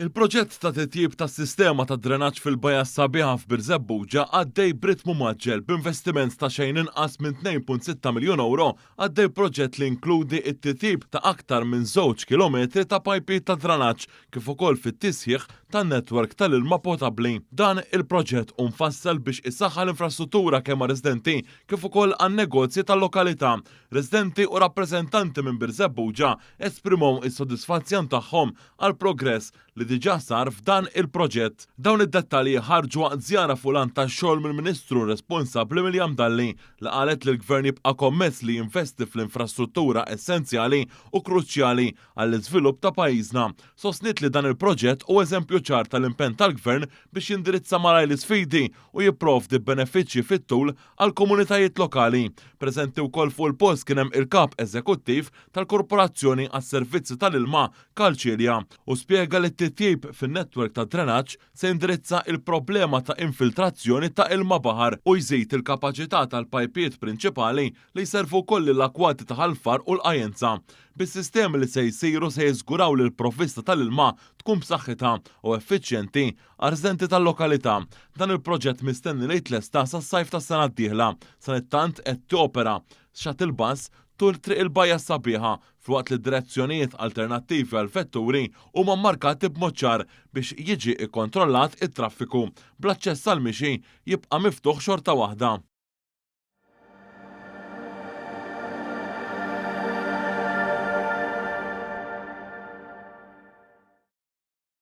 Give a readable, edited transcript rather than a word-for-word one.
Il-proġett ta' titjib tas sistema ta' drenaġġ fil-Bajja Sabiħa f'Birzebbuġa għaddej b'ritmu maġġel b'investiment ta' xejn inqas minn 2.6 miljun euro għaddej proġett li inkludi it-titjib ta' aktar minn 2 kilometri ta' pajpi ta' drenaġġ kif ukoll fit-tisħiħ tan-netwerk tal-ilma potabbli. Dan il-proġett mfassal biex isaħħa l-infrastruttura kemm residenti kif ukoll għan-negozji tal-lokalità. Residenti u rappreżentanti minn Birzebbuġa esprimow is-sodisfazzjon tagħhom għal progress li diġà sar f'dan il-proġett. Dawn id-dettalji ħarġu waqt żjara fuq tax-xogħol mill-Ministru responsabbli Miljam Dalli li qalet li l-Gvern jibqa' kommess li jinvesti fl-infrastruttura essenzjali u kruċjali għall-iżvilupp ta' pajjiżna. Sostniet li dan il-proġett u eżempju ċar tal-impenn tal-Gvern biex jindirizza malaj l-isfidi u jipprovdi benefiċċji fit-tul għal komunitajiet lokali. Preżenti wkoll fuq il-post kien hemm il-kap eżekuttiv tal-Korporazzjoni għas-Servizzi tal-Ilma Kalċilja u spjega li t-titjib fin-netwerk ta' drenaġġ se indirizza il-problema ta' infiltrazzjoni ta' ilma baħar u jżid il-kapaċità tal-pajpiet prinċipali li jservu wkoll l-akwati ta' ħalfar u l-qajenza. Bis-sistemi li se jsiru se jiżguraw li l-provvista tal-ilma tkun b'saħħitha u effiċjenti għal residenti tal-lokalità. Dan il-proġett mistenni li jitlesta sas-sajf tas-sena d-dieħla. Sanittant qed tiopera xagħti il-bass tul triq il-Bajja Sabiħa f'waqt li direzzjonijiet alternattivi għal vetturi huma mmarkati b'mod ċar biex jiġi kkontrollat it-traffiku. Bl-aċċess għall-mixi jibqa' miftuħ xorta waħda.